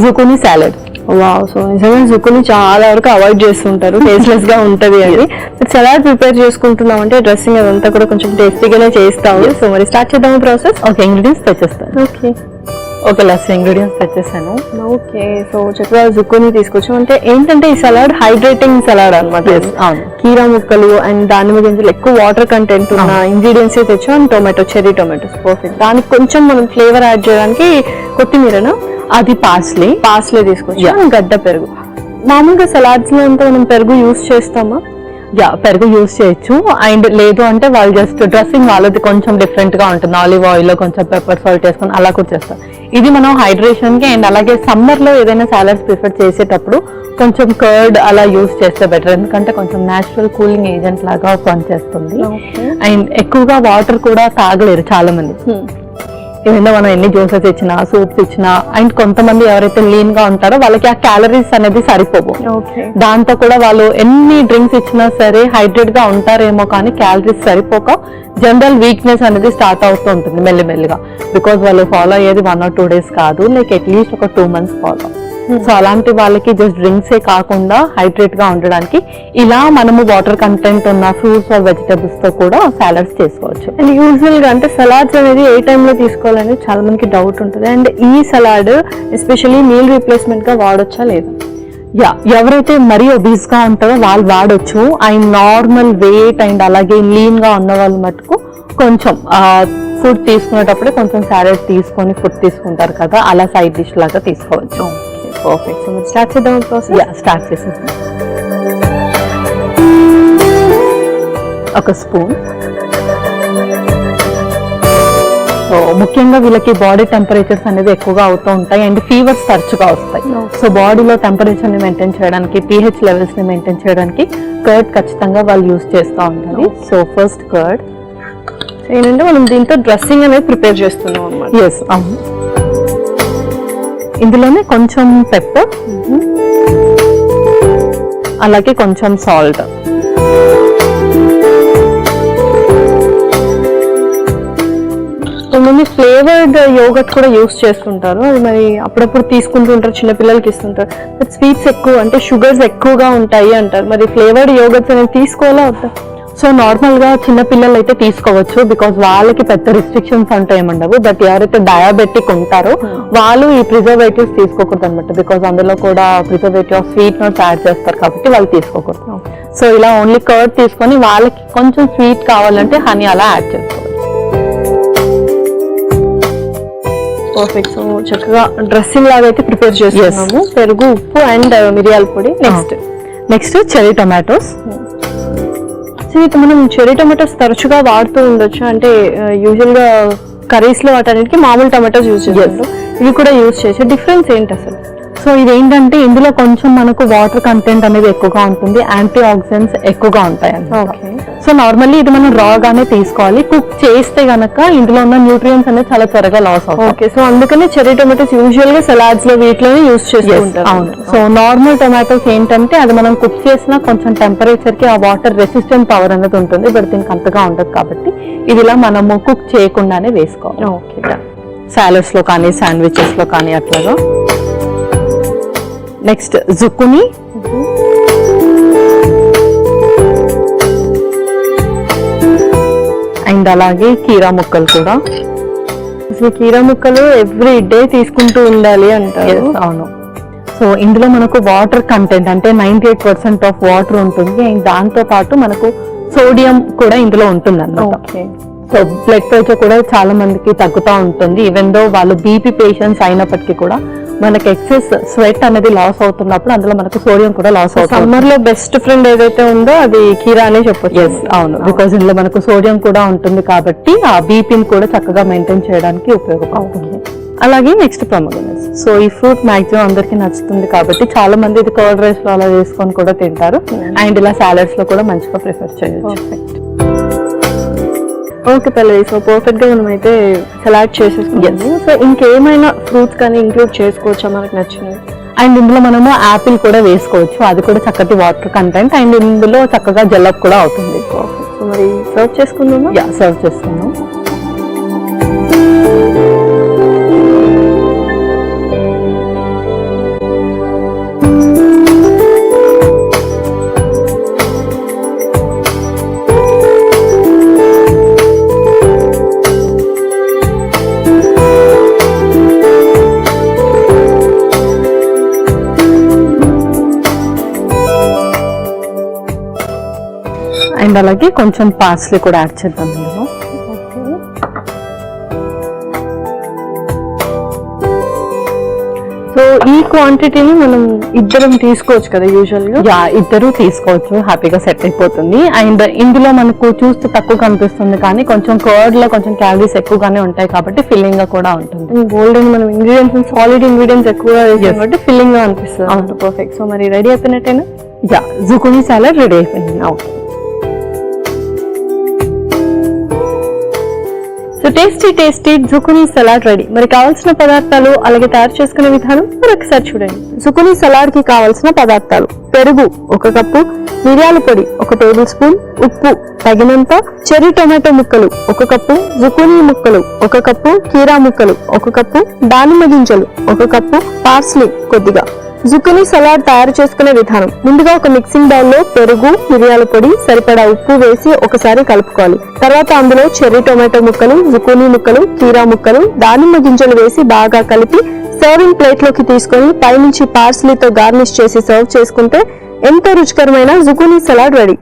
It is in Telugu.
జుకూనీ సాలడ్. వావ్, సో నిజంగా జుకూనీ చాలా వరకు అవాయిడ్ చేస్తుంటారు, టేస్ట్లెస్ గా ఉంటది అని. సలాడ్ ప్రిపేర్ చేసుకుంటున్నాం అంటే డ్రెస్సింగ్ అదంతా కూడా కొంచెం టేస్టీగానే చేస్తాము. సో మరి స్టార్ట్ చేద్దాము ప్రాసెస్. ఓకే, ఇంగ్రీడియంట్స్ తెచ్చేస్తాను. ఓకే ఓకే, లెస్ ఇంగ్రీడియంట్స్ తెచ్చేసాను. ఓకే, సో చక్కగా జుకూనీ తీసుకొచ్చాం. అంటే ఏంటంటే ఈ సలాడ్ హైడ్రేటింగ్ సలాడ్ అనమాట. అవును, కీరా ముక్కలు అండ్ దానిమ్మ గింజలు ఎక్కువ వాటర్ కంటెంట్ ఉన్న ఇంగ్రీడియంట్స్ తెచ్చాం. And tomato, cherry tomatoes perfect. దానికి కొంచెం మనం ఫ్లేవర్ యాడ్ చేయడానికి కొత్తిమీరనా, అది పార్స్లీ తీసుకొచ్చాం. గడ్డ పెరుగు. మామూలుగా సలాడ్స్ లో అంతా మనం పెరుగు యూస్ చేస్తామా? పెరుగు యూస్ చేయొచ్చు. అండ్ లేదు అంటే వాళ్ళు జస్ట్ డ్రెస్సింగ్ వాళ్ళది కొంచెం డిఫరెంట్ గా ఉంటుంది, ఆలివ్ ఆయిల్ లో కొంచెం పెప్పర్ సాల్ట్ వేసుకొని అలా కూడా చేస్తాం. ఇది మనం హైడ్రేషన్ కి అండ్ అలాగే సమ్మర్ లో ఏదైనా సాలడ్స్ ప్రిఫర్ చేసేటప్పుడు కొంచెం కర్డ్ అలా యూస్ చేస్తే బెటర్, ఎందుకంటే కొంచెం నేచురల్ కూలింగ్ ఏజెంట్ లాగా పనిచేస్తుంది. అండ్ ఎక్కువగా వాటర్ కూడా తాగలేరు చాలా మంది, ఏదైనా మనం ఎన్ని జ్యూసెస్ ఇచ్చినా సూప్స్ ఇచ్చినా. అండ్ కొంతమంది ఎవరైతే లీన్ గా ఉంటారో వాళ్ళకి ఆ క్యాలరీస్ అనేది సరిపోవు. దాంతో కూడా వాళ్ళు ఎన్ని డ్రింక్స్ ఇచ్చినా సరే హైడ్రేట్ గా ఉంటారేమో కానీ క్యాలరీస్ సరిపోక జనరల్ వీక్నెస్ అనేది స్టార్ట్ అవుతూ ఉంటుంది మెల్లిమెల్లిగా. బికాజ్ వాళ్ళు ఫాలో అయ్యేది 1 or 2 days కాదు, లైక్ అట్లీస్ట్ ఒక 2 months ఫాలో. సో అలాంటి వాళ్ళకి జస్ట్ డ్రింక్సే కాకుండా హైడ్రేట్ గా ఉండడానికి ఇలా మనము వాటర్ కంటెంట్ ఉన్న ఫ్రూట్స్ ఆర్ వెజిటబుల్స్ తో కూడా సాలడ్స్ చేసుకోవచ్చు. అండ్ యూజువల్ గా అంటే సలాడ్స్ అనేది ఏ టైంలో తీసుకోవాలని చాలా మందికి డౌట్ ఉంటుంది. అండ్ ఈ సలాడ్ ఎస్పెషల్లీ మీల్ రీప్లేస్మెంట్ గా వాడొచ్చా లేదా? ఎవరైతే మరీ ఒబీస్ గా ఉంటారో వాళ్ళు వాడొచ్చు. అండ్ నార్మల్ వెయిట్ అండ్ అలాగే లీన్ గా ఉన్న వాళ్ళు మటుకు కొంచెం ఫుడ్ తీసుకునేటప్పుడే కొంచెం సాలడ్ తీసుకొని ఫుడ్ తీసుకుంటారు కదా, అలా సైడ్ డిష్ లాగా తీసుకోవచ్చు. పర్ఫెక్ట్. సో స్టార్ట్ చేద్దాం ప్రాసెస్. స్టార్ట్ చేసేద్దాం. ఒక స్పూన్. సో ముఖ్యంగా వీళ్ళకి బాడీ టెంపరేచర్స్ అనేది ఎక్కువగా అవుతూ ఉంటాయి అండ్ ఫీవర్స్ తరచుగా వస్తాయి. సో బాడీలో టెంపరేచర్ ని మెయింటైన్ చేయడానికి, pH లెవెల్స్ ని మెయింటైన్ చేయడానికి కర్డ్ ఖచ్చితంగా వాళ్ళు యూజ్ చేస్తూ ఉంటారు. సో ఫస్ట్ కర్డ్ ఏంటంటే మనం దీంతో డ్రెస్సింగ్ అనేది ప్రిపేర్ చేస్తున్నాం అన్నమాట. ఎస్, అవును. ఇందులోనే కొంచెం పెప్పర్, అలాగే కొంచెం సాల్ట్. కొంతమంది ఫ్లేవర్డ్ యోగర్ట్ కూడా యూస్ చేస్తుంటారు, అది మరి అప్పుడప్పుడు తీసుకుంటుంటారు, చిన్నపిల్లలకి ఇస్తుంటారు. బట్ స్వీట్స్ ఎక్కువ అంటే షుగర్స్ ఎక్కువగా ఉంటాయి అంటారు. మరి ఫ్లేవర్డ్ యోగర్ట్స్ అనేది తీసుకోవాలా వద్దా? సో నార్మల్ గా చిన్న పిల్లలు అయితే తీసుకోవచ్చు, బికాస్ వాళ్ళకి పెద్ద రిస్ట్రిక్షన్స్ అంటే ఏముండవు. బట్ ఎవరైతే డయాబెటిక్ ఉంటారో వాళ్ళు ఈ ప్రిజర్వేటివ్స్ తీసుకోకూడదు అనమాట, బికాస్ అందులో కూడా ప్రిజర్వేటివ్ ఆఫ్ స్వీట్నెస్ యాడ్ చేస్తారు కాబట్టి వాళ్ళు తీసుకోకూడదు. సో ఇలా ఓన్లీ కర్డ్ తీసుకొని వాళ్ళకి కొంచెం స్వీట్ కావాలంటే హనీ అలా యాడ్ చేసుకోవచ్చు. పర్ఫెక్ట్. సో చక్కగా డ్రెస్సింగ్ లాగా అయితే ప్రిపేర్ చేస్తున్నాము. పెరుగు, ఉప్పు అండ్ మిరియాల పొడి. Next cherry tomatoes. మనం చెర్రీ టొమాటోస్ తరచుగా వాడుతూ ఉండొచ్చు, అంటే యూజువల్ గా కర్రీస్ లో వాటన్నిటికి మామూలు టొమాటోస్ యూజ్ చేస్తారు, ఇవి కూడా యూజ్ చేసే డిఫరెన్స్ ఏంటి అసలు? సో ఇదేంటంటే ఇందులో కొంచెం మనకు వాటర్ కంటెంట్ అనేది ఎక్కువగా ఉంటుంది, యాంటీ ఆక్సిడెంట్స్ ఎక్కువగా ఉంటాయి అన్నమాట. సో నార్మల్లీ ఇది మనం రాగానే తీసుకోవాలి. కుక్ చేస్తే గనక ఇందులో ఉన్న న్యూట్రియంట్స్ అనేది చాలా త్వరగా లాస్ అవుతాయి. ఓకే, సో అందుకని చెర్రీ టొమాటోస్ యూజువల్ గా సలాడ్స్ లో వీటిలోనే యూజ్ చేస్తుంటారు. అవును. సో నార్మల్ టొమాటోస్ ఏంటంటే అది మనం కుక్ చేసినా కొంచెం టెంపరేచర్ కి ఆ వాటర్ రెసిస్టెంట్ పవర్ అనేది ఉంటుంది, బట్ దీనికి అంతగా ఉండదు కాబట్టి ఇది ఇలా మనము కుక్ చేయకుండానే వేసుకోవాలి. ఓకే, సాలడ్స్ లో కానీ శాండ్విచెస్ లో కానీ అట్లాగా. నెక్స్ట్ జుకునీ. అండ్ అలాగే కీరా ముక్కలు కూడా. అసలు కీరా ముక్కలు ఎవ్రీ డే తీసుకుంటూ ఉండాలి అంటారు. అవును. సో ఇందులో మనకు వాటర్ కంటెంట్ అంటే 98% ఆఫ్ వాటర్ ఉంటుంది అండ్ దాంతో పాటు మనకు సోడియం కూడా ఇందులో ఉంటుంది అన్నమాట. సో బ్లడ్ ప్రెషర్ కూడా చాలా మందికి తగ్గుతూ ఉంటుంది, ఈవెన్ దో వాళ్ళు బీపీ పేషెంట్స్ అయినప్పటికీ కూడా మనకి ఎక్సెస్ స్వెట్ అనేది లాస్ అవుతున్నప్పుడు అందులో మనకు సోడియం కూడా లాస్ అవుతుంది. సమ్మర్ లో బెస్ట్ ఫ్రెండ్ ఏదైతే ఉందో అది కీరా అనే చెప్పొచ్చు. అవును, బికాజ్ ఇందులో మనకు సోడియం కూడా ఉంటుంది కాబట్టి ఆ బీపీని కూడా చక్కగా మెయింటైన్ చేయడానికి ఉపయోగపడుతుంది. అలాగే నెక్స్ట్ పొమగ్రనేట్స్. సో ఈ ఫ్రూట్ మాక్సిమం అందరికి నచ్చుతుంది కాబట్టి చాలా మంది ఇది కర్డ్ రైస్ లో అలా వేసుకొని కూడా తింటారు అండ్ ఇలా సాలడ్స్ లో కూడా మంచిగా ప్రిఫర్ చేయొచ్చు. ఓకే పల్లవి, సో పర్ఫెక్ట్ గా మనం అయితే సలాడ్ చేసేసుకుంటాము. సో ఇంకేమైనా ఫ్రూట్స్ కానీ ఇంక్లూడ్ చేసుకోవచ్చా మనకు నచ్చినవి? అండ్ ఇందులో మనము యాపిల్ కూడా వేసుకోవచ్చు, అది కూడా చక్కటి వాటర్ కంటెంట్ అండ్ ఇందులో చక్కగా జల్లప్ కూడా అవుతుంది. సో మరి సర్వ్ చేసుకుందామా? సర్వ్ చేసుకుందాం. అండ్ అలాగే కొంచెం పార్స్లీ కూడా యాడ్ చేద్దాం ఇందులో. సో ఈ క్వాంటిటీని మనం ఇద్దరం తీసుకోవచ్చు కదా యూజువల్ గా? యా, ఇద్దరు తీసుకోవచ్చు, హ్యాపీగా సెట్ అయిపోతుంది. అండ్ ఇందులో మనకు చూస్తే తక్కువ కనిపిస్తుంది కానీ కొంచెం కర్డ్ లో కొంచెం క్యాలరీస్ ఎక్కువగానే ఉంటాయి కాబట్టి ఫిల్లింగ్ గా కూడా ఉంటుంది. గోల్డెన్ మనం ఇంగ్రీడియంట్స్ సాలిడ్ ఇంగ్రీడియంట్స్ ఎక్కువగా వేసాం కాబట్టి ఫిల్లింగ్ గా అనిపిస్తుంది. అవును. పర్ఫెక్ట్. సో మరి రెడీ అయిపోయినట్టేనా? యా, జుకునీ సాలడ్ రెడీ అయిపోయింది. Okay. So tasty zucchini salad ready. మరి కావాల్సిన పదార్థాలు అలాగే తయారు చేసుకునే విధానం మరొకసారి చూడండి. జుకునీ సలాడ్ కి కావాల్సిన పదార్థాలు: పెరుగు 1 కప్పు, మిరియాల పొడి 1 టేబుల్ స్పూన్, ఉప్పు తగినంత, చెర్రీ టొమాటో ముక్కలు 1 కప్పు, జుకునీ ముక్కలు 1 కప్పు, కీరా ముక్కలు 1 కప్పు, దానిమ్మ గింజలు 1 కప్పు, పార్స్లీ కొద్దిగా. జుకునీ సలాడ్ తయారు చేసుకునే విధానం: ముందుగా ఒక మిక్సింగ్ బౌల్ లో పెరుగు, మిరియాల పొడి, సరిపడా ఉప్పు వేసి ఒకసారి కలుపుకోవాలి. తర్వాత అందులో చెర్రీ టొమాటో ముక్కలు, జుకునీ ముక్కలు, కీరా ముక్కలు, దానిమ్మ గింజలు వేసి బాగా కలిపి సర్వింగ్ ప్లేట్ లోకి తీసుకొని పైనుంచి పార్స్లీతో గార్నిష్ చేసి సర్వ్ చేసుకుంటే ఎంతో రుచికరమైన జుకునీ సలాడ్ రెడీ.